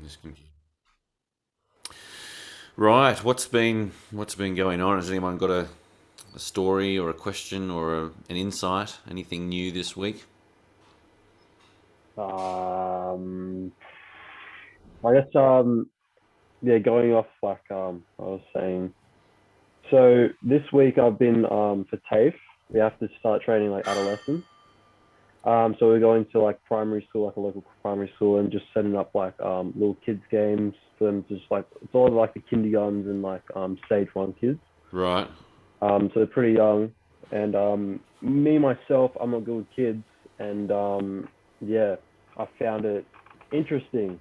This can... Right. What's been going on? Has anyone got a story or a question or an insight? Anything new this week? Um, I guess yeah, going off I was saying. So this week I've been for TAFE. We have to start training like adolescents. So we're going to like primary school, like a local primary school, and just setting up like little kids games for them. To just like it's all like the kindergartens and like stage 1 kids. Right. So they're pretty young, and me myself, I'm not good with kids, and yeah, I found it interesting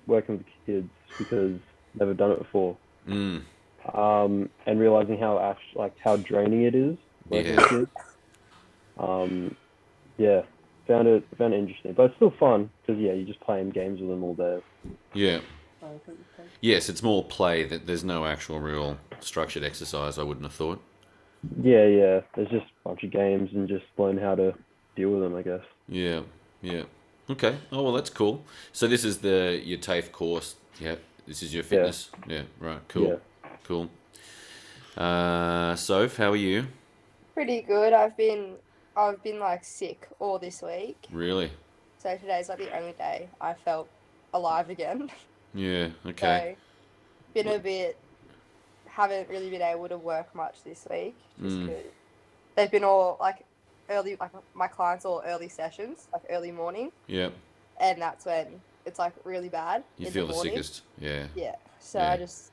working with kids because I've never done it before, Mm. and realizing how like how draining it is working Yeah. with kids. Um, yeah, found it interesting, but it's still fun because yeah, you're just playing games with them all day. Yeah. Yes, it's more play. That there's no actual real structured exercise. I wouldn't have thought. Yeah, yeah, there's just a bunch of games and just learn how to deal with them, I guess. Yeah. Yeah. Okay. Oh well, that's cool. So this is the your TAFE course. Yeah. This is your Yeah, fitness. Yeah. Right. Cool. yeah. Cool. Soph, how are you? Pretty good. I've been like sick all this week. Really? So today's like the only day I felt alive again. Yeah. Okay. So been a bit haven't really been able to work much this week just Mm. because they've been all like early like my clients all early sessions, like early morning, Yeah. and that's when it's like really bad You in the feel the morning. sickest. Yeah. Yeah. So Yeah. I just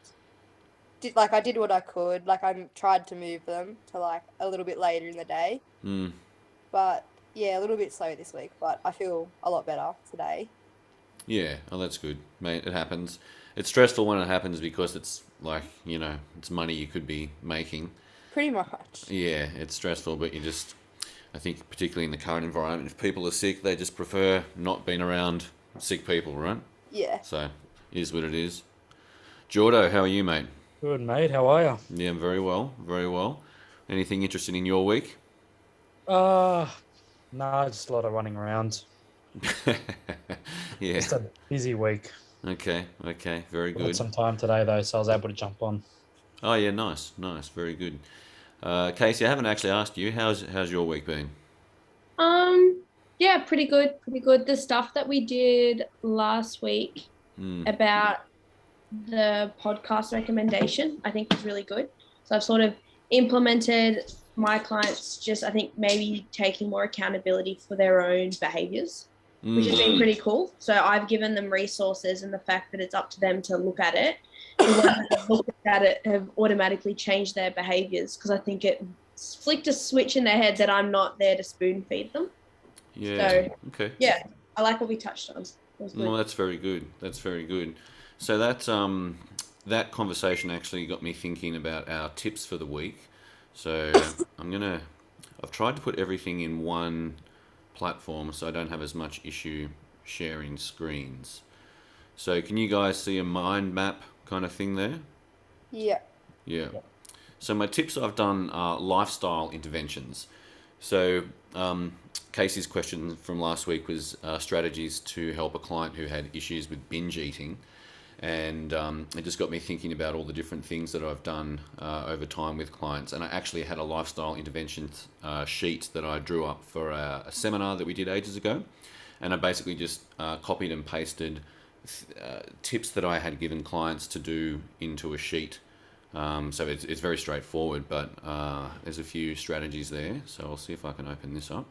I did what I could. Like I tried to move them to like a little bit later in the day. Mm. But yeah, a little bit slow this week, but I feel a lot better today. Yeah. Oh, that's good, mate. It happens. It's stressful when it happens because it's like, it's money you could be making. Pretty much. Yeah, it's stressful, but I think particularly in the current environment, if people are sick, they just prefer not being around sick people, right? Yeah. So, it is what it is. Jordo, how are you, mate? Good, mate. How are you? Yeah, very well, very well. Anything interesting in your week? Uh, nah, just a lot of running around. Yeah. Just a busy week. Okay, okay, very We had good. some time today though, so I was able to jump on. Oh yeah, nice, nice, very good. Casey, I haven't actually asked you. How's your week been? Um, yeah, pretty good, pretty good. The stuff that we did last week Mm. about the podcast recommendation, I think was really good. So I've sort of implemented my clients just, I think, maybe taking more accountability for their own behaviors, which has been Mm. pretty cool. So I've given them resources and the fact that it's up to them to look at it. The ones that have looked at it have automatically changed their behaviors because I think it flicked a switch in their head that I'm not there to spoon feed them. Yeah. So Okay. yeah, I like what we touched on. It was Well, good. that's very good. That's very good. So that conversation actually got me thinking about our tips for the week. So I'm gonna I've tried to put everything in one platform so I don't have as much issue sharing screens. So can you guys see a mind map kind of thing there? Yeah. Yeah. Yeah. So my tips I've done are lifestyle interventions. So Casey's question from last week was strategies to help a client who had issues with binge eating, and it just got me thinking about all the different things that I've done over time with clients. And I actually had a lifestyle intervention sheet that I drew up for a seminar that we did ages ago, and I basically just copied and pasted tips that I had given clients to do into a sheet. So it's very straightforward, but there's a few strategies there. So I'll see if I can open this up.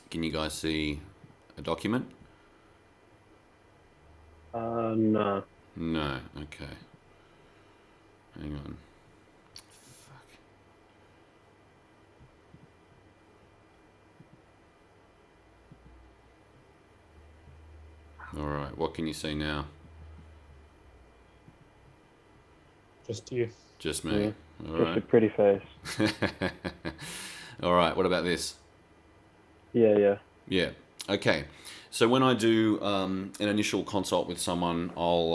Can you guys see a document? No. No. Okay. Hang on. Fuck. All right. What can you see now? Just you. Just Yeah. me. All Just a right. pretty face. All right. What about this? Yeah, yeah. Yeah. Okay. So when I do an initial consult with someone, I'll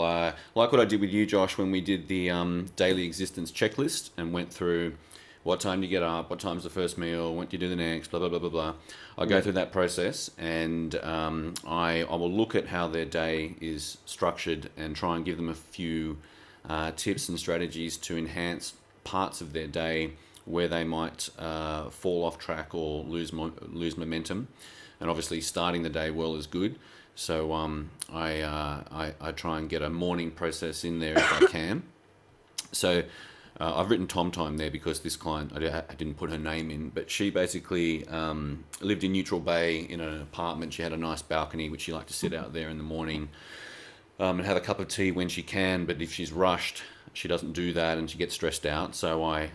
like what I did with you, Josh, when we did the daily existence checklist and went through what time do you get up, what time's the first meal, what do you do the next, blah, blah, blah, blah, blah. I go through that process, and I will look at how their day is structured and try and give them a few tips and strategies to enhance parts of their day where they might fall off track or lose momentum. And obviously starting the day well is good. So I try and get a morning process in there if I can. So I've written Tom Time there because this client, I didn't put her name in, but she basically lived in Neutral Bay in an apartment. She had a nice balcony, which she liked to sit out there in the morning and have a cup of tea when she can. But if she's rushed, she doesn't do that and she gets stressed out. So I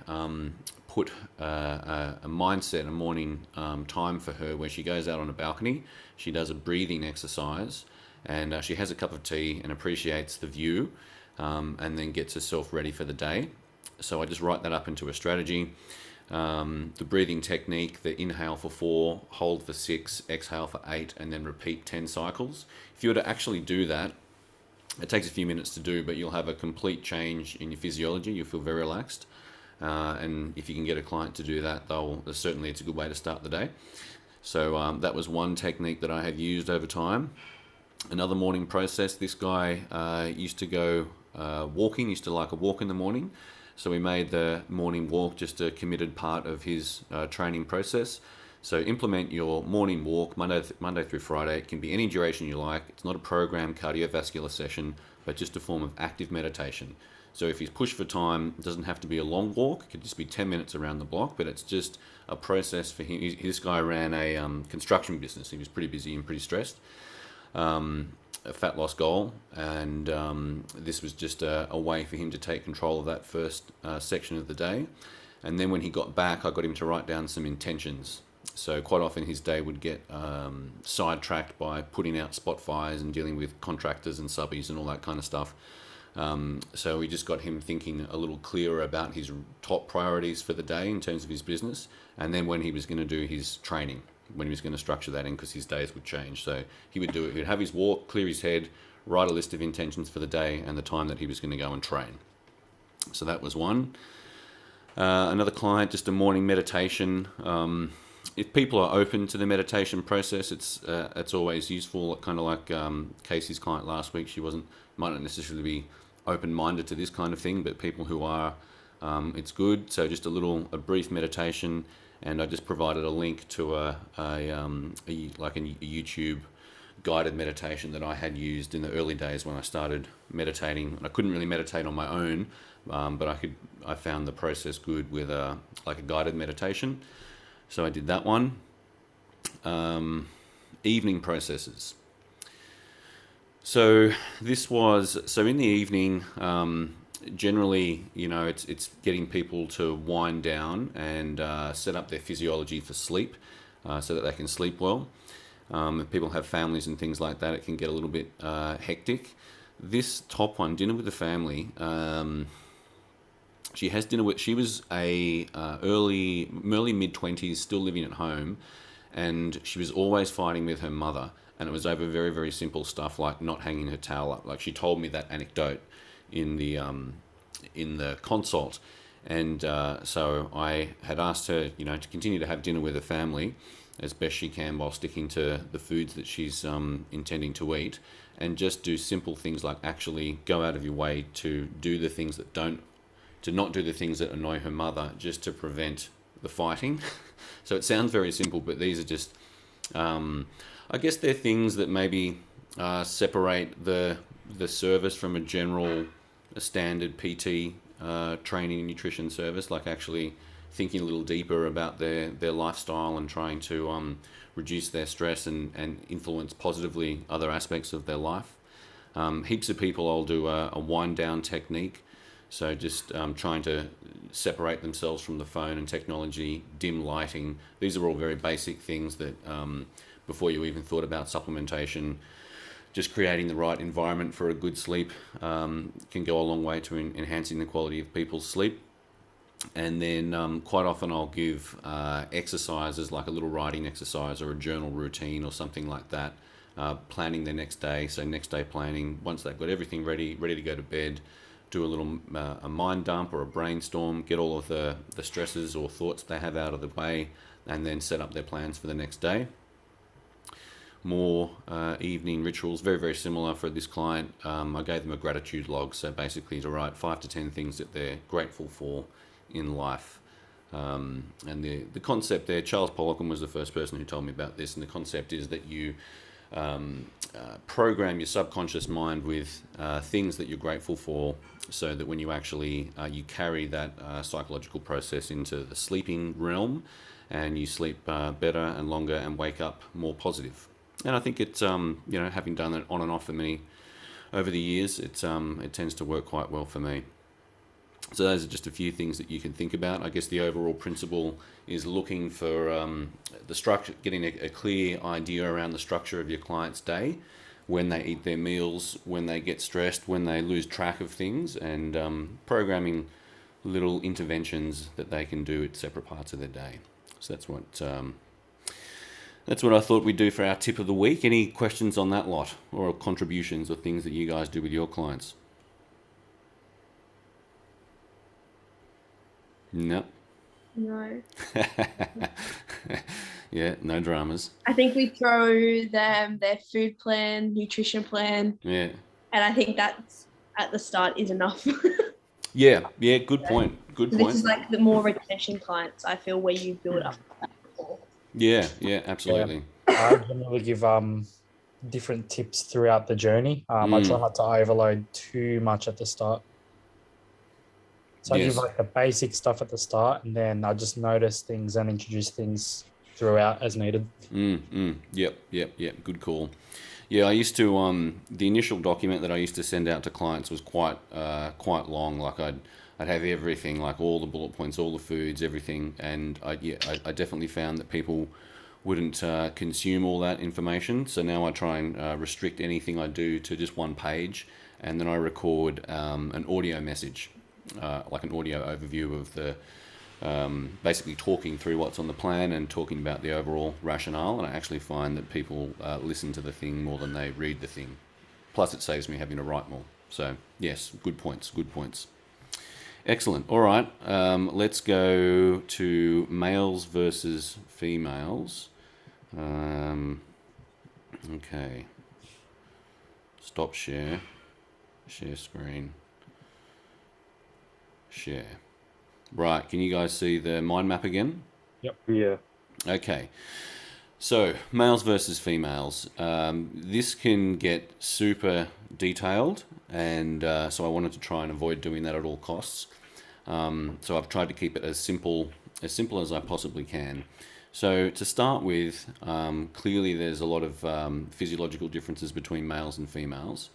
put a mindset, a morning time for her where she goes out on a balcony, she does a breathing exercise, and she has a cup of tea and appreciates the view, and then gets herself ready for the day. So I just write that up into a strategy. The breathing technique, the inhale for 4, hold for 6, exhale for 8, and then repeat 10 cycles. If you were to actually do that, it takes a few minutes to do, but you'll have a complete change in your physiology. You'll feel very relaxed. And if you can get a client to do that, certainly it's a good way to start the day. So that was one technique that I have used over time. Another morning process, this guy used to go walking, used to like a walk in the morning. So we made the morning walk just a committed part of his training process. So implement your morning walk Monday through Friday. It can be any duration you like. It's not a programmed cardiovascular session, but just a form of active meditation. So if he's pushed for time, it doesn't have to be a long walk. It could just be 10 minutes around the block, but it's just a process for him. This guy ran a construction business. He was pretty busy and pretty stressed. A fat loss goal, and this was just a way for him to take control of that first section of the day. And then when he got back, I got him to write down some intentions. So quite often his day would get sidetracked by putting out spot fires and dealing with contractors and subbies and all that kind of stuff. So we just got him thinking a little clearer about his top priorities for the day in terms of his business, and then when he was going to do his training, when he was going to structure that in, because his days would change. So he would do it. He'd have his walk, clear his head, write a list of intentions for the day and the time that he was going to go and train. So that was one. Another client, just a morning meditation. If people are open to the meditation process, it's always useful. Kind of like Casey's client last week, she might not necessarily be open-minded to this kind of thing, but people who are, it's good. So just a brief meditation, and I just provided a link to a YouTube guided meditation that I had used in the early days when I started meditating. I couldn't really meditate on my own, but I found the process good with a guided meditation. So I did that one. Evening processes. So in the evening, generally, it's getting people to wind down and set up their physiology for sleep, so that they can sleep well. If people have families and things like that, it can get a little bit hectic. This top one, dinner with the family, she was early mid-20s, still living at home, and she was always fighting with her mother, and it was over very, very simple stuff like not hanging her towel up. Like, she told me that anecdote in the consult, and so I had asked her, to continue to have dinner with her family as best she can while sticking to the foods that she's intending to eat, and just do simple things like actually go out of your way to do the things to not do the things that annoy her mother, just to prevent the fighting. So it sounds very simple, but these are just, I guess they're things that maybe separate the service from a standard PT training and nutrition service, like actually thinking a little deeper about their lifestyle and trying to reduce their stress and influence positively other aspects of their life. Heaps of people, I'll do a wind down technique. So just trying to separate themselves from the phone and technology, dim lighting. These are all very basic things that before you even thought about supplementation, just creating the right environment for a good sleep can go a long way to enhancing the quality of people's sleep. And then quite often I'll give exercises, like a little writing exercise or a journal routine or something like that, planning their next day. So next day planning, once they've got everything ready to go to bed, do a little a mind dump or a brainstorm, get all of the stresses or thoughts they have out of the way, and then set up their plans for the next day. More evening rituals, very, very similar for this client. I gave them a gratitude log, so basically to write 5 to 10 things that they're grateful for in life. And the concept there, Charles Poliquin was the first person who told me about this, and the concept is that you program your subconscious mind with things that you're grateful for, so that when you actually you carry that psychological process into the sleeping realm, and you sleep better and longer and wake up more positive. And I think it's having done it on and off for me over the years, it tends to work quite well for me. So those are just a few things that you can think about. I guess the overall principle is looking for the structure, getting a clear idea around the structure of your client's day, when they eat their meals, when they get stressed, when they lose track of things, and programming little interventions that they can do at separate parts of their day. So that's what I thought we'd do for our tip of the week. Any questions on that lot, or contributions, or things that you guys do with your clients? No. No. Yeah, no dramas. I think we throw them their food plan, nutrition plan, Yeah. and I think that's at the start is enough. Yeah, good point. Good This point. is like the more retention clients, I feel, where you build up. Yeah, absolutely. I generally give different tips throughout the journey. I try not to overload too much at the start. So I Yes. give like the basic stuff at the start, and then I just notice things and introduce things throughout as needed. Yep. Good call. Yeah, I used to the initial document that I used to send out to clients was quite long. Like I'd have everything, like all the bullet points, all the foods, everything, and I definitely found that people wouldn't consume all that information. So now I try and restrict anything I do to just one page, and then I record an audio message, like an audio overview of the basically talking through what's on the plan and talking about the overall rationale. And I actually find that people listen to the thing more than they read the thing. Plus, it saves me having to write more. So yes, good points. Excellent. All right, let's go to males versus females. Okay. Stop share. Share screen. Share. Right, can you guys see the mind map again? Yeah. Okay. So, males versus females. This can get super detailed, and so I wanted to try and avoid doing that at all costs. So I've tried to keep it as simple as I possibly can. So to start with, clearly there's a lot of physiological differences between males and females.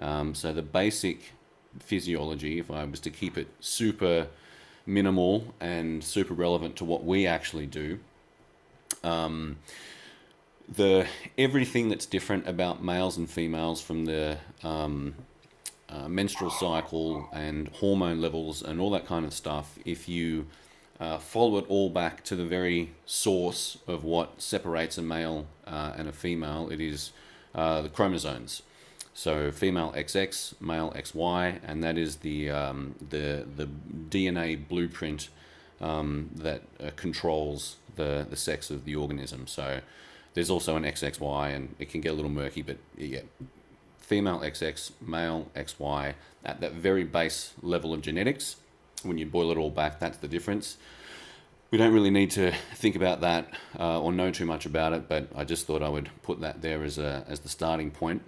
So the basic physiology, if I was to keep it super minimal and super relevant to what we actually do, everything that's different about males and females, from the menstrual cycle and hormone levels and all that kind of stuff, if you follow it all back to the very source of what separates a male and a female, it is the chromosomes. So female XX, male XY, and that is the DNA blueprint that controls the sex of the organism. So there's also an XXY, and it can get a little murky, but yeah, female XX, male XY, at that very base level of genetics. When you boil it all back, that's the difference. We don't really need to think about that or know too much about it, but I just thought I would put that there as the starting point.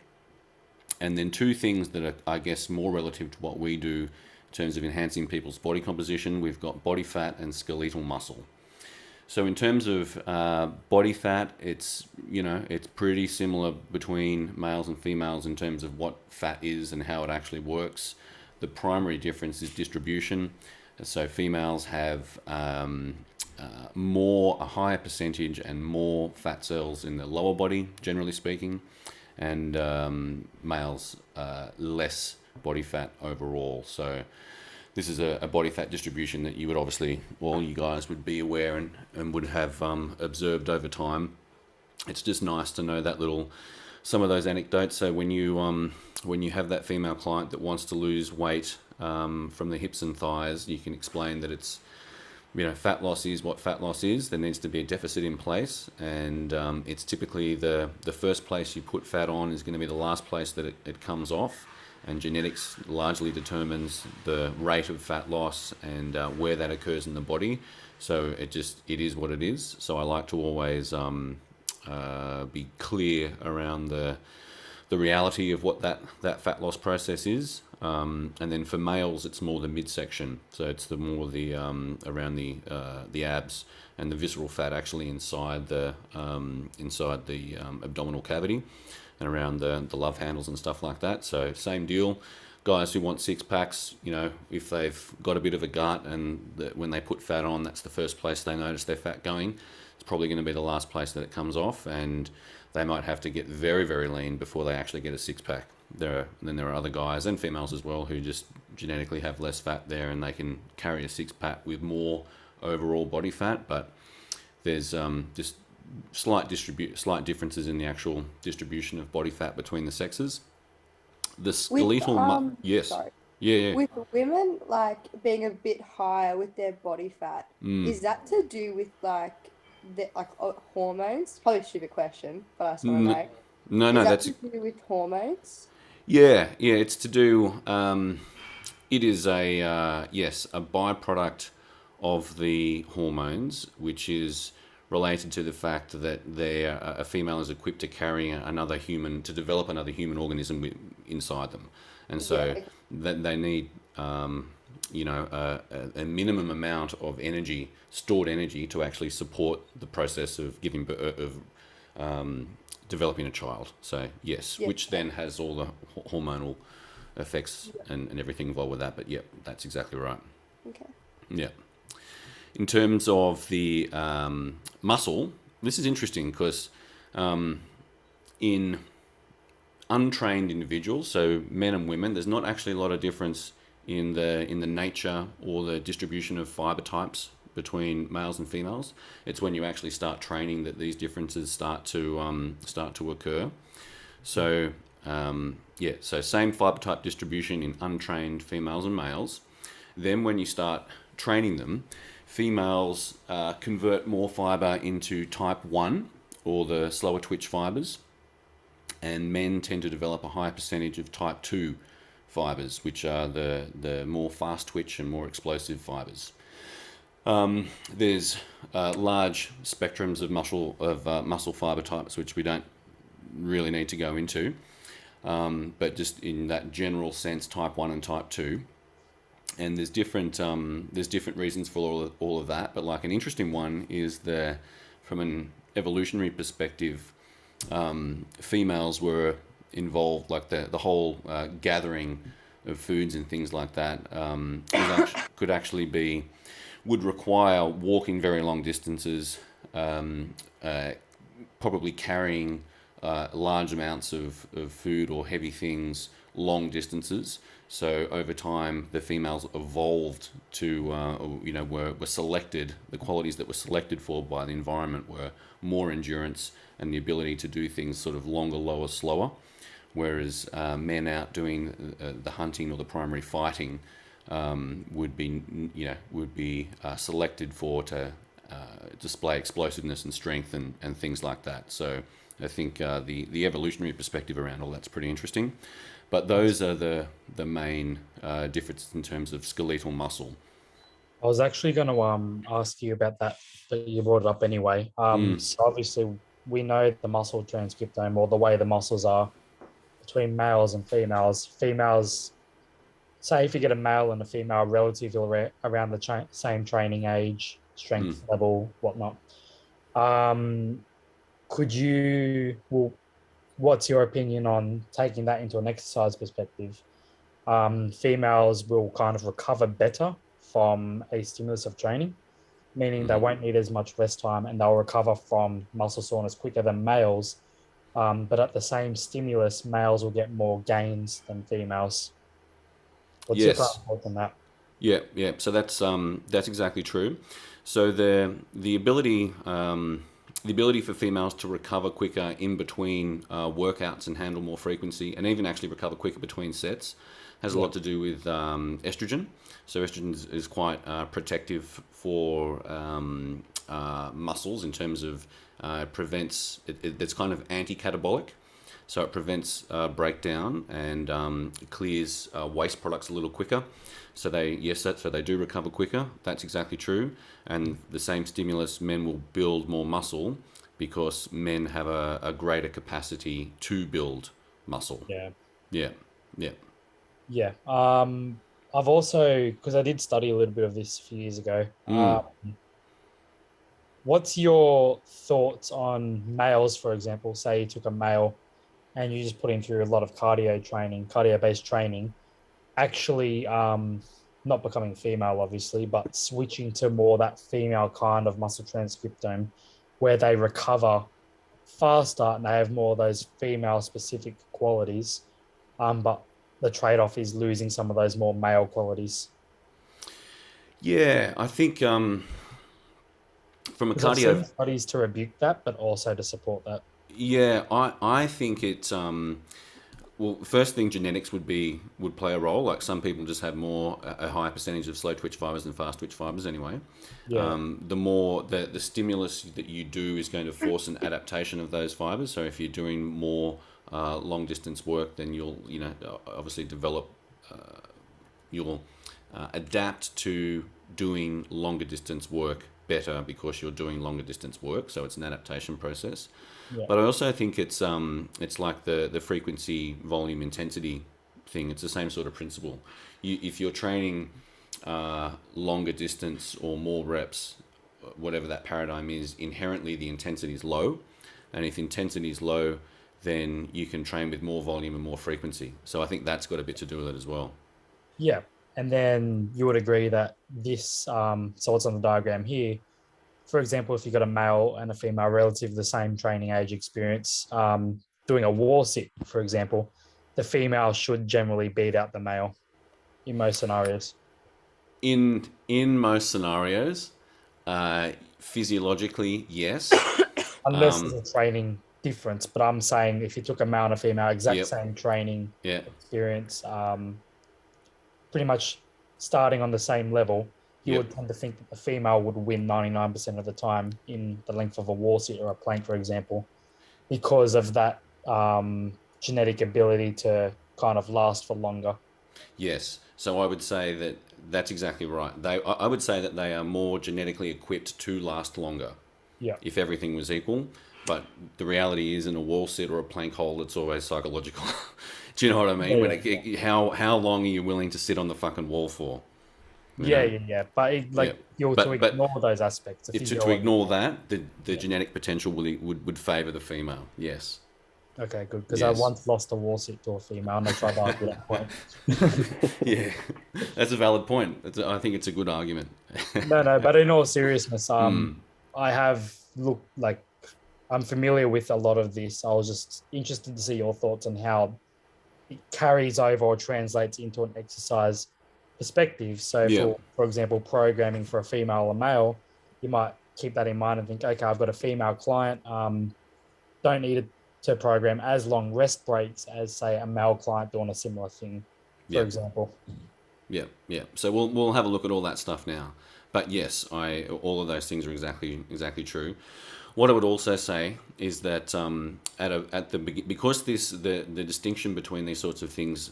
And then two things that are, I guess, more relative to what we do in terms of enhancing people's body composition. We've got body fat and skeletal muscle. So in terms of body fat, it's pretty similar between males and females in terms of what fat is and how it actually works. The primary difference is distribution. So females have a higher percentage and more fat cells in the lower body, generally speaking, and males less body fat overall. So this is a body fat distribution that you would obviously, well, you guys would be aware and would have observed over time. It's just nice to know that some of those anecdotes. So when you have that female client that wants to lose weight from the hips and thighs, you can explain that it's, fat loss is what fat loss is. There needs to be a deficit in place, and it's typically the first place you put fat on is going to be the last place that it comes off, and genetics largely determines the rate of fat loss and where that occurs in the body. So it is what it is. So I like to always be clear around the reality of what that fat loss process is. And then for males, it's more the midsection. So it's more the around the abs and the visceral fat actually inside the abdominal cavity and around the love handles and stuff like that. So same deal. Guys who want six packs, if they've got a bit of a gut and when they put fat on, that's the first place they notice their fat going. It's probably going to be the last place that it comes off, and they might have to get very, very lean before they actually get a six pack. Then there are other guys and females as well who just genetically have less fat there, and they can carry a six pack with more overall body fat. But there's just slight differences in the actual distribution of body fat between the sexes. The skeletal yes. Sorry. Yeah. With women, like being a bit higher with their body fat, is that to do with hormones? Probably a stupid question, but I just want to know. No, Is that's that to do with hormones? Yeah, it's to do. It is a byproduct of the hormones, which is related to the fact that a female is equipped to carry another human, to develop another human organism inside them, and so that they need a minimum amount of energy, stored energy, to actually support the process of giving birth, developing a child. So yes, which then has all the hormonal effects and everything involved with that. But yeah, that's exactly right. Okay. Yeah. In terms of the muscle, this is interesting because in untrained individuals, so men and women, there's not actually a lot of difference in the nature or the distribution of fiber types between males and females. It's when you actually start training that these differences start to occur. So so same fiber type distribution in untrained females and males. Then when you start training them, females convert more fiber into type 1 or the slower twitch fibers, and men tend to develop a higher percentage of type 2 fibers, which are the more fast twitch and more explosive fibers. There's large spectrums of muscle fiber types, which we don't really need to go into, but just in that general sense, type 1 and type 2. And there's different reasons for all of that, but like an interesting one is from an evolutionary perspective, females were involved, like the whole gathering of foods and things like that would require walking very long distances, probably carrying large amounts of food or heavy things long distances. So over time, the females evolved to, were selected. The qualities that were selected for by the environment were more endurance and the ability to do things sort of longer, lower, slower. Whereas men out doing the hunting or the primary fighting would be selected for to display explosiveness and strength and things like that. So I think the evolutionary perspective around all that's pretty interesting. But those are the main differences in terms of skeletal muscle. I was actually going to ask you about that, but you brought it up anyway. So obviously we know the muscle transcriptome, or the way the muscles are between males and females. Females, say if you get a male and a female relatively around the same training age, strength level, whatnot, what's your opinion on taking that into an exercise perspective? Females will kind of recover better from a stimulus of training, meaning they won't need as much rest time, and they'll recover from muscle soreness quicker than males. But at the same stimulus, males will get more gains than females. What's your thought on that? So that's exactly true. So the ability, the ability for females to recover quicker in between workouts and handle more frequency, and even actually recover quicker between sets, has a lot to do with estrogen. So estrogen is quite protective for muscles in terms of prevents, it's kind of anti-catabolic. So it prevents breakdown and clears waste products a little quicker. So they do recover quicker. That's exactly true. And the same stimulus, men will build more muscle because men have a greater capacity to build muscle. Yeah. Yeah. Yeah. Yeah. I've also, because I did study a little bit of this a few years ago. What's your thoughts on males, for example? Say you took a male and you just put him through a lot of cardio-based training, actually not becoming female, obviously, but switching to more that female kind of muscle transcriptome where they recover faster and they have more of those female-specific qualities, but the trade-off is losing some of those more male qualities. Yeah, I think from a Because I've cardio... seen studies to rebuke that, but also to support that. Yeah, I think it's well, first thing, genetics would play a role. Like some people just have a higher percentage of slow twitch fibers than fast twitch fibers anyway. Yeah. The more the stimulus that you do is going to force an adaptation of those fibers. So if you're doing more long distance work, then you'll obviously develop you'll adapt to doing longer distance work better because you're doing longer distance work. So it's an adaptation process. Yeah. But I also think it's like the frequency, volume, intensity thing. It's the same sort of principle. If you're training longer distance or more reps, whatever that paradigm is, inherently the intensity is low. And if intensity is low, then you can train with more volume and more frequency. So I think that's got a bit to do with it as well. Yeah. And then you would agree that this, so what's on the diagram here, for example, if you've got a male and a female relative the same training age experience, doing a wall sit, for example, the female should generally beat out the male in most scenarios. In most scenarios, physiologically, yes. Unless there's a training difference. But I'm saying if you took a male and a female, exact same training experience, pretty much starting on the same level, you would tend to think that the female would win 99% of the time in the length of a wall sit or a plank, for example, because of that genetic ability to kind of last for longer. Yes. So I would say that that's exactly right. I would say that they are more genetically equipped to last longer. Yeah. If everything was equal. But the reality is, in a wall sit or a plank hold, it's always psychological. Do you know what I mean? How long are you willing to sit on the fucking wall for? Yeah. But to ignore those aspects. To ignore that, the genetic potential would favour the female. Yes. Okay, good. Because I once lost a wall sit to a female and I tried to argue that point. Yeah, that's a valid point. I think it's a good argument. No, but in all seriousness, I have looked I'm familiar with a lot of this. I was just interested to see your thoughts on how it carries over or translates into an exercise perspective. So, for example, programming for a female or male, you might keep that in mind and think, okay, I've got a female client, don't need to program as long rest breaks as, say, a male client doing a similar thing, for example. Yeah. So we'll have a look at all that stuff now. But yes, all of those things are exactly true. What I would also say is that because the distinction between these sorts of things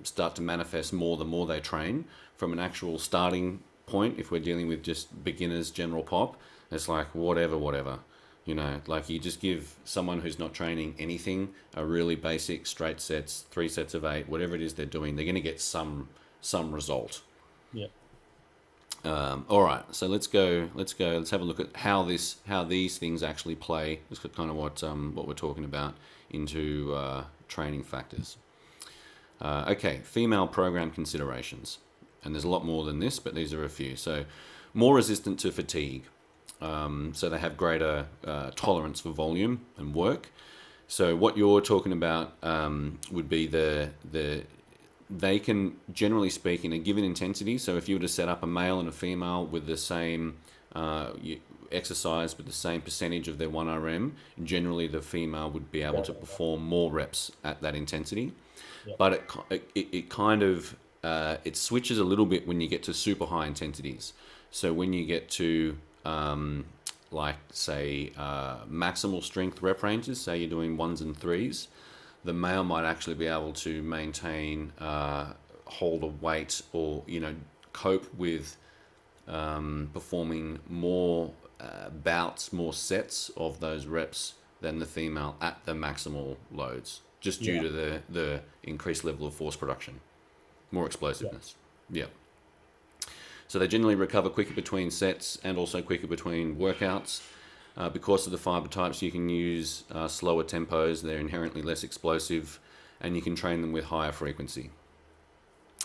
start to manifest more the more they train, from an actual starting point, if we're dealing with just beginners, general pop, it's like whatever. Like you just give someone who's not training anything a really basic straight sets, 3 sets of 8, whatever it is they're doing, they're going to get some result. Yeah. All right, so let's have a look at how these things actually play. That's kind of what we're talking about into training factors. Okay, female program considerations, and there's a lot more than this, but these are a few. So, more resistant to fatigue, so they have greater tolerance for volume and work. So what you're talking about would be they can, generally speak, in a given intensity. So if you were to set up a male and a female with the same exercise with the same percentage of their 1RM, generally the female would be able to perform more reps at that intensity. Yeah. But it kind of it switches a little bit when you get to super high intensities. So when you get to like say maximal strength rep ranges, say you're doing 1s and 3s, the male might actually be able to maintain, hold a weight, or cope with performing more bouts, more sets of those reps than the female at the maximal loads, just due to the increased level of force production, more explosiveness. Yeah. So they generally recover quicker between sets and also quicker between workouts. Because of the fiber types, you can use slower tempos. They're inherently less explosive, and you can train them with higher frequency.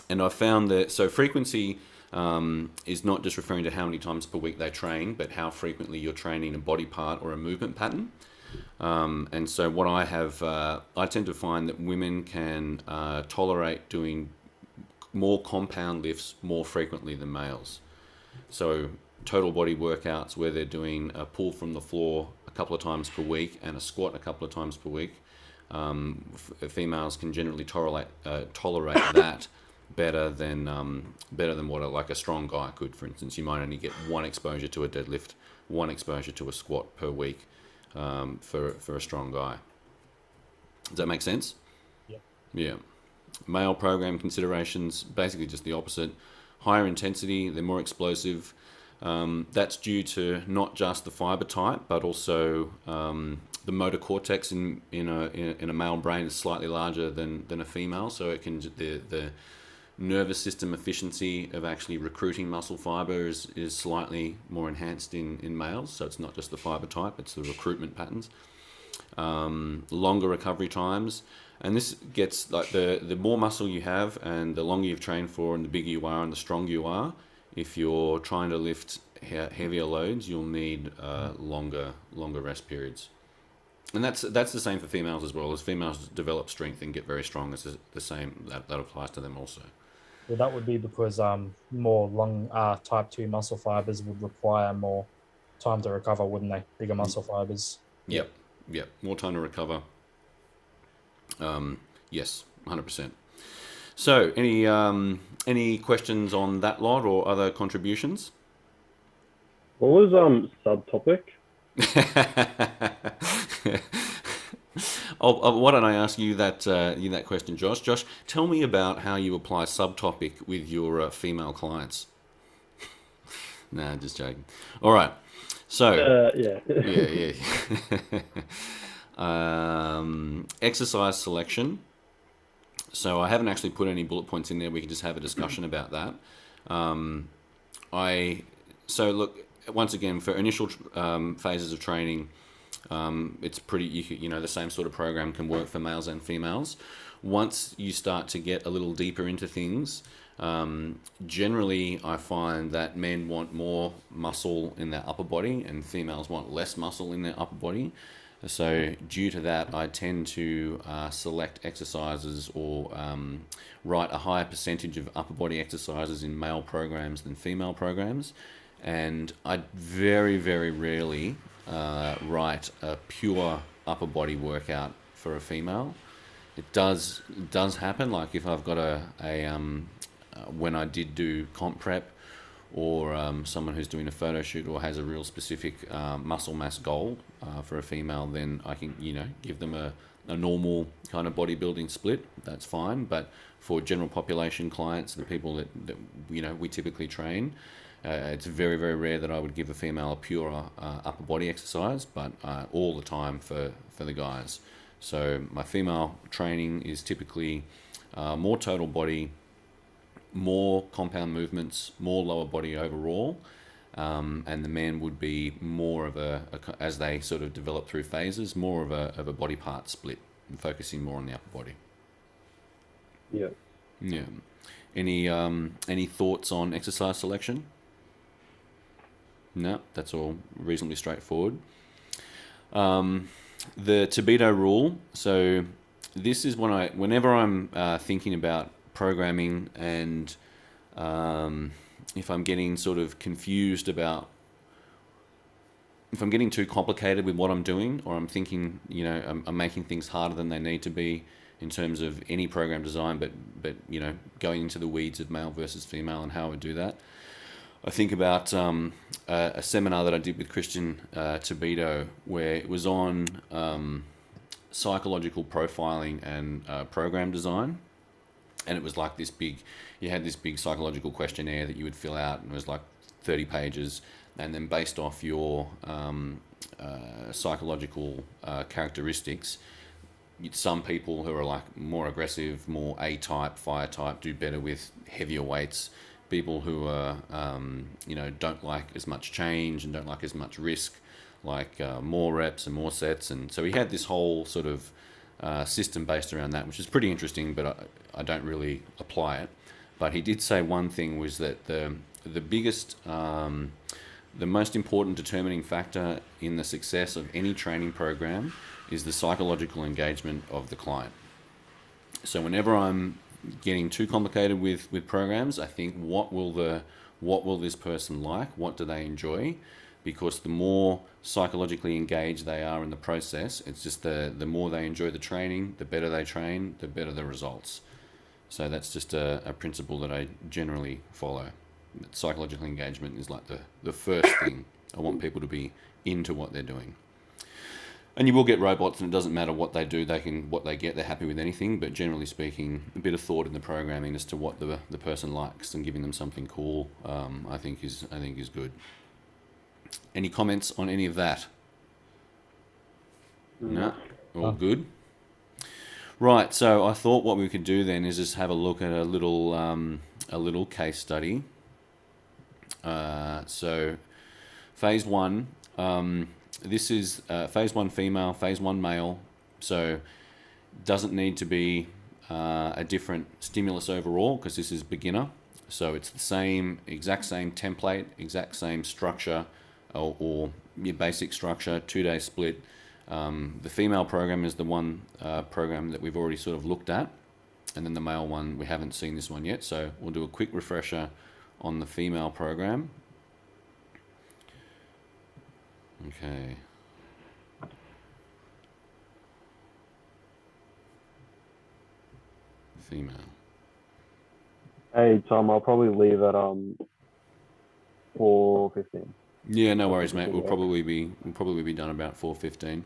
And I found that, so frequency is not just referring to how many times per week they train, but how frequently you're training a body part or a movement pattern. And so what I have, I tend to find that women can tolerate doing more compound lifts more frequently than males. So total body workouts where they're doing a pull from the floor a couple of times per week and a squat a couple of times per week, females can generally tolerate that better than what a strong guy could. For instance, you might only get one exposure to a deadlift, one exposure to a squat per week for a strong guy. Does that make sense? Yeah. Yeah. Male program considerations, basically just the opposite. Higher intensity, they're more explosive. That's due to not just the fiber type, but also the motor cortex in a male brain is slightly larger than a female, so it can the nervous system efficiency of actually recruiting muscle fiber is slightly more enhanced in males. So it's not just the fiber type, it's the recruitment patterns. Longer recovery times, and this gets like the more muscle you have and the longer you've trained for and the bigger you are and the stronger you are, if you're trying to lift heavier loads, you'll need longer rest periods. And that's the same for females as well. As females develop strength and get very strong, it's the same. That applies to them also. Well, that would be because more long type 2 muscle fibers would require more time to recover, wouldn't they? Bigger muscle fibers. Yep. More time to recover. Yes, 100%. So, any questions on that lot or other contributions? What was subtopic? Why don't I ask you that question, Josh? Josh, tell me about how you apply subtopic with your female clients. Nah, just joking. All right. So Yeah. exercise selection. So I haven't actually put any bullet points in there. We can just have a discussion about that. So look, once again, for initial phases of training, it's pretty, the same sort of program can work for males and females. Once you start to get a little deeper into things, generally I find that men want more muscle in their upper body and females want less muscle in their upper body. So due to that, I tend to select exercises or write a higher percentage of upper body exercises in male programs than female programs. And I very, very rarely write a pure upper body workout for a female. It does happen, like if I've got when I did do comp prep or someone who's doing a photo shoot or has a real specific muscle mass goal for a female, then I can give them a normal kind of bodybuilding split. That's fine. But for general population clients, the people that we typically train, it's very, very rare that I would give a female a pure upper body exercise, but all the time for the guys. So my female training is typically more total body, more compound movements, more lower body overall, and the man would be more of as they sort of develop through phases, more of a body part split, and focusing more on the upper body. Yeah. Yeah. Any thoughts on exercise selection? No, that's all reasonably straightforward. The Tibito rule. So this is whenever I'm thinking about programming and if I'm getting sort of confused about getting too complicated with what I'm doing, or I'm thinking, I'm making things harder than they need to be in terms of any program design, but going into the weeds of male versus female and how I would do that. I think about a seminar that I did with Christian Tobito, where it was on psychological profiling and program design. And it was like you had this big psychological questionnaire that you would fill out, and it was like 30 pages. And then based off your psychological characteristics, some people who are like more aggressive, more A-type, fire type, do better with heavier weights. People who are, don't like as much change and don't like as much risk, like more reps and more sets. And so he had this whole sort of system based around that, which is pretty interesting, but I don't really apply it. But he did say one thing was that the biggest, the most important determining factor in the success of any training program is the psychological engagement of the client. So whenever I'm getting too complicated with programs, I think what will this person like? What do they enjoy? Because the more psychologically engaged they are in the process, it's just the more they enjoy the training, the better they train, the better the results. So that's just a principle that I generally follow. Psychological engagement is like the first thing. I want people to be into what they're doing. And you will get robots, and it doesn't matter what they do, what they get, they're happy with anything. But generally speaking, a bit of thought in the programming as to what the person likes and giving them something cool, I think is good. Any comments on any of that? No, all good. Right. So I thought what we could do then is just have a look at a little case study. So phase 1. This is phase 1 female, phase 1 male, so doesn't need to be a different stimulus overall, because this is beginner. So it's the exact same template, exact same structure, or your basic structure, 2-day split. The female program is the one program that we've already sort of looked at, and then the male one, we haven't seen this one yet, so we'll do a quick refresher on the female program. Okay. Female. Hey Tom, I'll probably leave at 4:15. Yeah, no worries, mate. We'll probably be done about 4:15.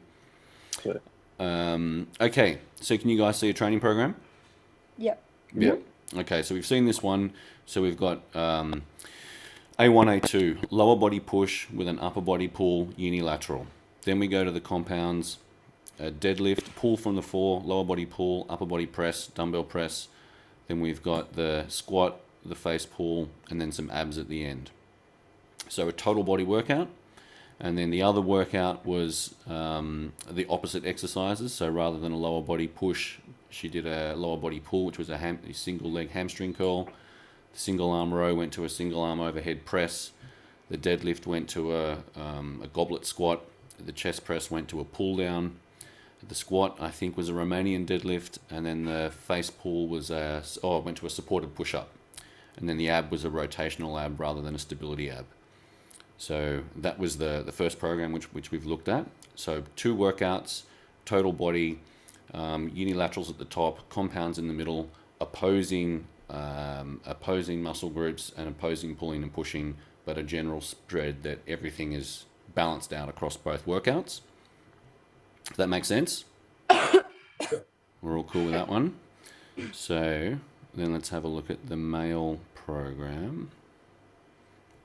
Sure. Okay. So can you guys see a training program? Yep. Yep. Okay. So we've seen this one. So we've got A1, A2, lower body push with an upper body pull, unilateral. Then we go to the compounds, deadlift, pull from the floor, lower body pull, upper body press, dumbbell press. Then we've got the squat, the face pull, and then some abs at the end. So a total body workout. And then the other workout was the opposite exercises. So rather than a lower body push, she did a lower body pull, which was a single leg hamstring curl. The single arm row went to a single arm overhead press. The deadlift went to a goblet squat. The chest press went to a pull down. The squat, I think, was a Romanian deadlift. And then the face pull was went to a supported push up. And then the ab was a rotational ab rather than a stability ab. So that was the first program which we've looked at. So 2 workouts, total body, unilaterals at the top, compounds in the middle, opposing muscle groups and opposing pulling and pushing, but a general spread that everything is balanced out across both workouts. Does that make sense? We're all cool with that one. So then let's have a look at the male program.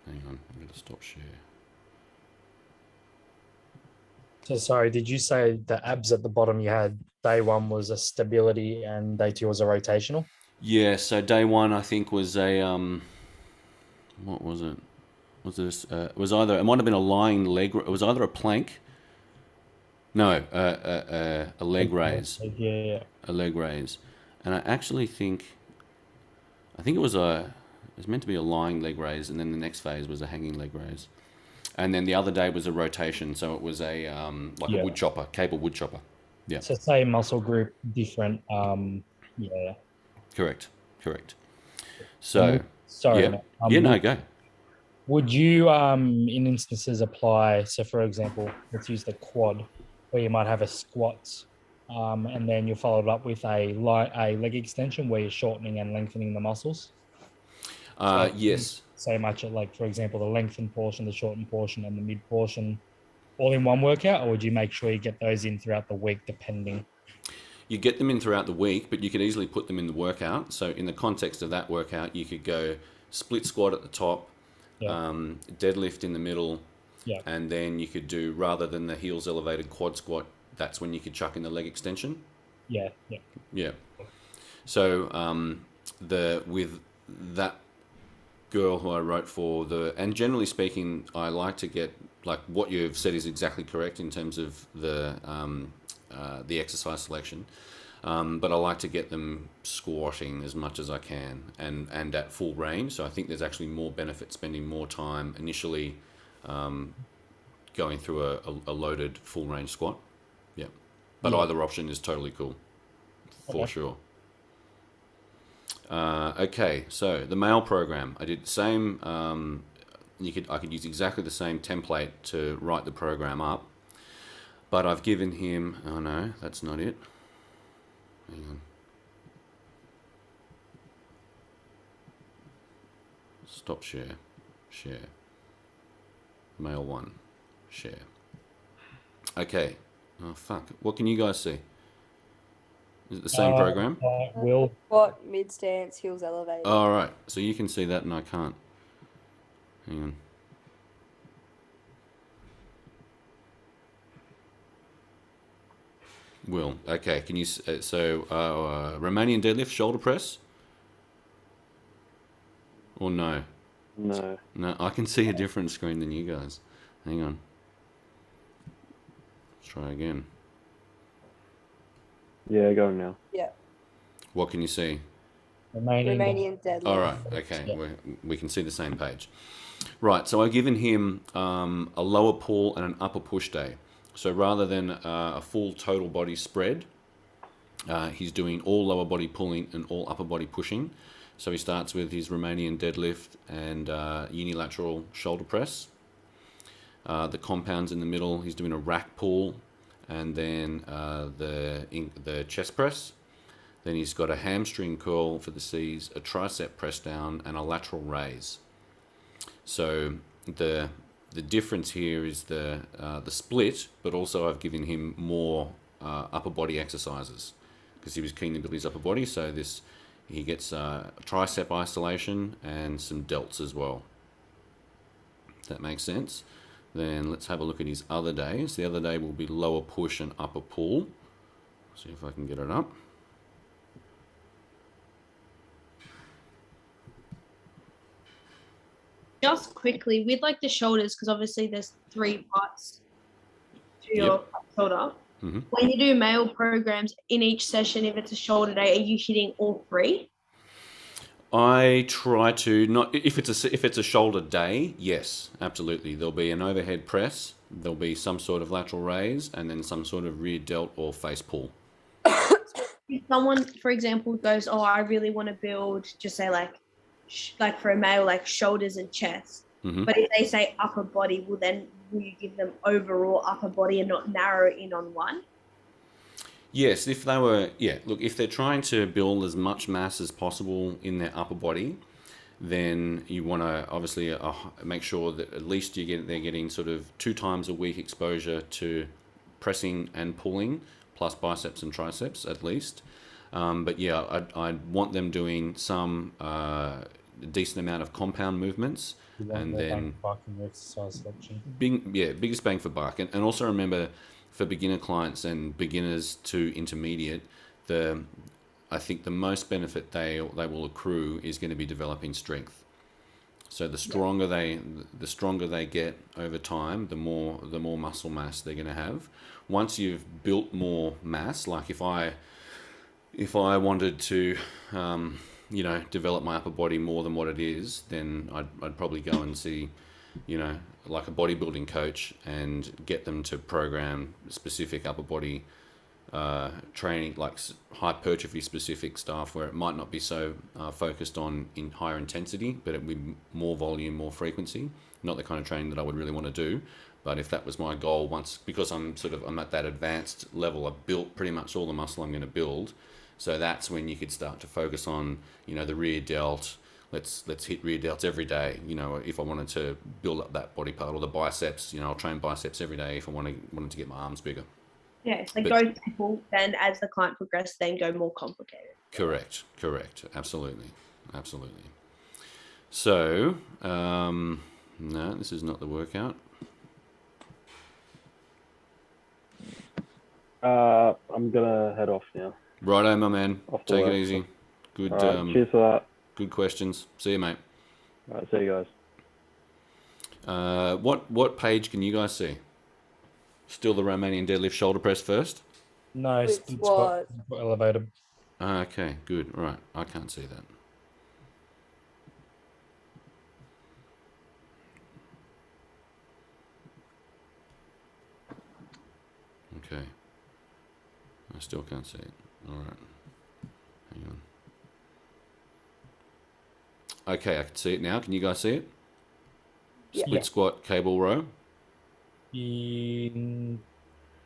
Hang on, I'm going to stop share. So sorry, did you say the abs at the bottom you had, day 1 was a stability and day 2 was a rotational? Yeah, so day 1 I think was a what was it? It was either, it might have been a lying leg. It was either a plank. No, a leg raise. Yeah. A leg raise, and I actually think it was meant to be a lying leg raise, and then the next phase was a hanging leg raise, and then the other day was a rotation. So it was a a wood chopper, cable wood chopper. Yeah. So same muscle group, different. Yeah. Correct. So Sorry. yeah, no, go. Would you, in instances, apply? So, for example, let's use the quad, where you might have a squat, and then you follow it up with a leg extension where you're shortening and lengthening the muscles. So Yes. so much at, like, for example, the lengthened portion, the shortened portion, and the mid portion, all in one workout, or would you make sure you get those in throughout the week, depending? You get them in throughout the week, but you could easily put them in the workout. So in the context of that workout, you could go split squat at the top, Yeah. deadlift in the middle, Yeah. and then you could do, rather than the heels elevated quad squat, that's when you could chuck in the leg extension. Yeah. Yeah. So with that girl who I wrote for, and generally speaking, I like to get, like, what you've said is exactly correct in terms of the exercise selection. But I like to get them squatting as much as I can and at full range. So I think there's actually more benefit spending more time initially going through a loaded full range squat. Yeah. But Yeah. either option is totally cool, for Okay. sure. Okay, so the mail program, I did the same. I could use exactly the same template to write the program up, but I've given him. Oh no, that's not it. Hang on. Stop share. Share. Mail one. Share. Okay. Oh fuck. What can you guys see? Is it the same program? Will, Squat, mid stance, heels elevated. All right. So you can see that and I can't. Hang on. Will. Okay. Can you? Romanian deadlift, shoulder press. Or no? No. No, I can see a different screen than you guys. Hang on. Let's try again. Yeah, go now. Yeah. What can you see? Romanian deadlift. All right. Okay. Yeah. We can see the same page. Right. So I've given him a lower pull and an upper push day. So rather than a full total body spread, he's doing all lower body pulling and all upper body pushing. So he starts with his Romanian deadlift and unilateral shoulder press. The compounds in the middle, he's doing a rack pull, and then the chest press. Then he's got a hamstring curl for the C's, a tricep press down, and a lateral raise. So the difference here is the split, but also I've given him more upper body exercises because he was keen to build his upper body. So he gets tricep isolation and some delts as well. If that makes sense. Then let's have a look at his other days. The other day will be lower push and upper pull. See if I can get it up. Just quickly, with like the shoulders, because obviously there's 3 parts to your shoulder. Mhm. When you do male programs in each session, if it's a shoulder day, are you hitting all 3? I try to not, if it's a shoulder day, yes, absolutely. There'll be an overhead press, there'll be some sort of lateral raise, and then some sort of rear delt or face pull. If someone, for example, goes, "Oh, I really want to build," just say like for a male, like shoulders and chest. Mhm. But if they say upper body, will you give them overall upper body and not narrow in on one? Yes, if they're trying to build as much mass as possible in their upper body, then you want to obviously make sure that at least they're getting sort of 2 times a week exposure to pressing and pulling, plus biceps and triceps at least. But yeah, I'd want them doing some decent amount of compound movements, and then exercise selection. biggest bang for buck. And also remember, for beginner clients and beginners to intermediate, I think the most benefit they will accrue is going to be developing strength. So the stronger they get over time, the more muscle mass they're going to have. Once you've built more mass, like if I wanted to develop my upper body more than what it is, then I'd probably go and see like a bodybuilding coach and get them to program specific upper body training, like hypertrophy specific stuff, where it might not be so focused on in higher intensity, but it would be more volume, more frequency. Not the kind of training that I would really want to do. But if that was my goal, once, because I'm at that advanced level, I've built pretty much all the muscle I'm going to build. So that's when you could start to focus on, the rear delt. Let's hit rear delts every day. If I wanted to build up that body part, or the biceps, I'll train biceps every day if I wanted to get my arms bigger. Yeah, it's like But- go simple, then as the client progresses, then go more complicated. Correct. Absolutely. So, no, this is not the workout. I'm gonna head off now. Righto, my man. Off to Take it work. easy. Good, All right, cheers for that. good questions. See you, mate. All right, see you guys. What page can you guys see? Still the Romanian deadlift shoulder press first? No, Split split squat. squat elevated. Okay, good. All right, I can't see that. Okay. I still can't see it. All right. Hang on. Okay, I can see it now. Can you guys see it? Yeah. Split squat, cable row?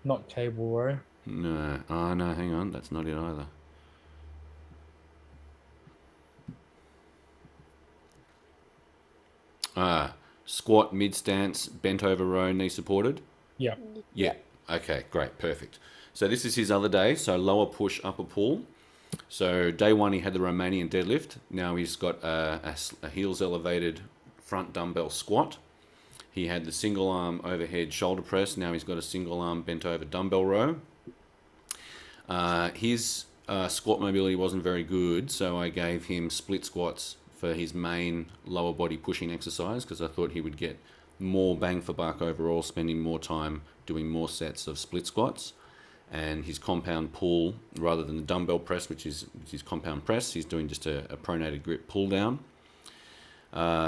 Not cable row. No. Oh, no, hang on. That's not it either. Squat, mid stance, bent over row, knee supported? Yeah. Yeah. Okay, great. Perfect. So this is his other day. So lower push, upper pull. So day one, he had the Romanian deadlift. Now he's got a heels elevated front dumbbell squat. He had the single arm overhead shoulder press. Now he's got a single arm bent over dumbbell row. His squat mobility wasn't very good, so I gave him split squats for his main lower body pushing exercise, because I thought he would get more bang for buck overall, spending more time doing more sets of split squats. And his compound pull, rather than the dumbbell press, which is compound press, he's doing just a pronated grip pull down.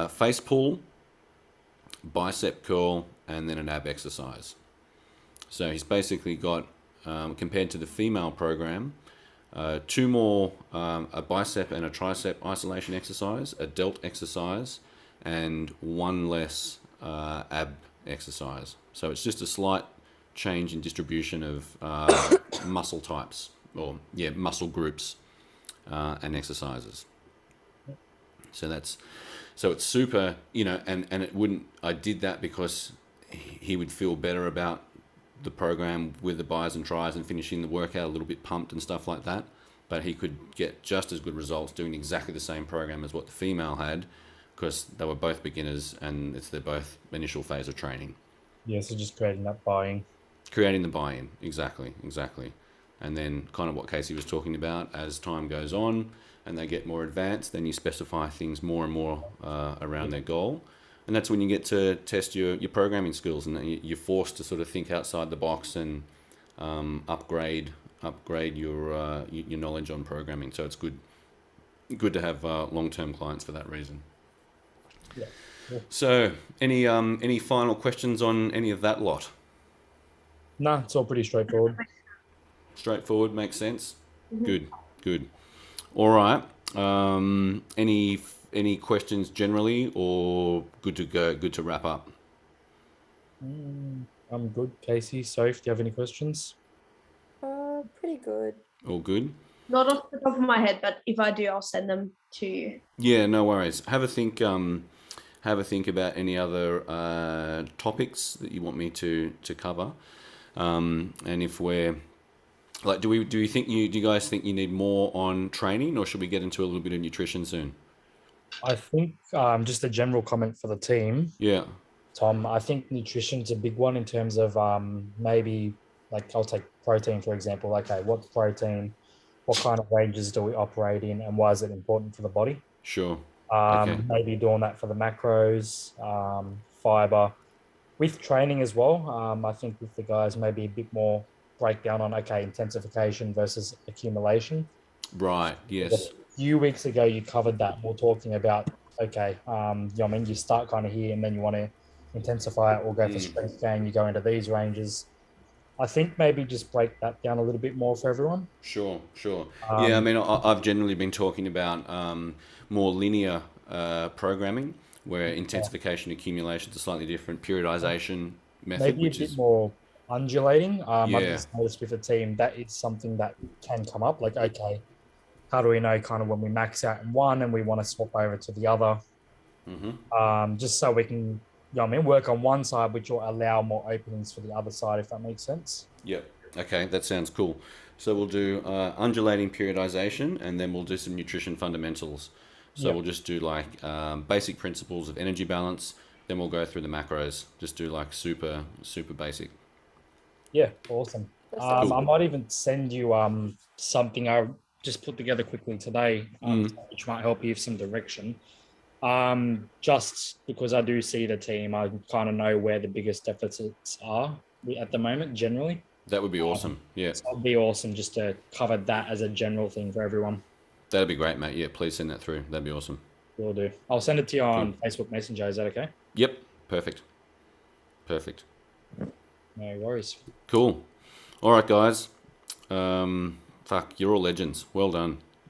Face pull, bicep curl, and then an ab exercise. So he's basically got, compared to the female program, two more, a bicep and a tricep isolation exercise, a delt exercise, and one less ab exercise. So it's just a slight change in distribution of muscle types, or muscle groups and exercises. So it's super, and it wouldn't, I did that because he would feel better about the program with the bis and tris and finishing the workout a little bit pumped and stuff like that. But he could get just as good results doing exactly the same program as what the female had, because they were both beginners and they're both initial phase of training. Yeah, so just creating that buy-in. Creating the buy-in, exactly. And then kind of what Casey was talking about, as time goes on and they get more advanced, then you specify things more and more around their goal. And that's when you get to test your programming skills, and you're forced to sort of think outside the box and upgrade your knowledge on programming. So it's good to have long-term clients for that reason. Yeah. Cool. So any final questions on any of that lot? No, it's all pretty straightforward. Straightforward, makes sense. Mhm. Good. All right. Any questions generally, or good to go? Good to wrap up. I'm good. Casey, Soph, do you have any questions? Pretty good. All good. Not off the top of my head, but if I do, I'll send them to you. Yeah, no worries. Have a think. Have a think about any other topics that you want me to cover. And if we're like, do you guys think you need more on training, or should we get into a little bit of nutrition soon? I think just a general comment for the team, Yeah. Tom. I think nutrition's a big one in terms of maybe, like, I'll take protein for example. Okay, what protein, what kind of ranges do we operate in, and why is it important for the body? Sure. Okay. Maybe doing that for the macros, fiber. With training as well, I think with the guys, maybe a bit more breakdown on, okay, intensification versus accumulation. Right. Yes. A few weeks ago, you covered that. We're talking about, okay, you start kind of here and then you want to intensify it or go for strength gain, you go into these ranges. I think maybe just break that down a little bit more for everyone. Sure, sure. Um, Yeah, I mean, I've generally been talking about more linear programming, where intensification accumulation is a slightly different periodization method, Maybe a which bit is, more undulating. I've yeah, just noticed with a team that is something that can come up. Like, okay, how do we know kind of when we max out in one and we want to swap over to the other? hmm Just so we can, you know what I mean, work on one side, which will allow more openings for the other side, if that makes sense. yep. Okay, that sounds cool. So we'll do undulating periodization, and then we'll do some nutrition fundamentals. So Yeah, we'll just do like basic principles of energy balance. Then we'll go through the macros. Just do like super basic. yeah, awesome. That sounds Cool. I good. might even send you something I just put together quickly today, Mm. which might help you with some direction. Just because I do see the team, I kind of know where the biggest deficits are at the moment, generally. That would be Um, awesome. Yeah, so it'd be awesome just to cover that as a general thing for everyone. that'd be great, mate. Yeah, please send that through. That'd be awesome. Will do. I'll send it to you Cool. on Facebook Messenger. Is that okay? Yep, perfect. Perfect. No worries. Cool. All right, guys. Fuck, you're all legends. Well done.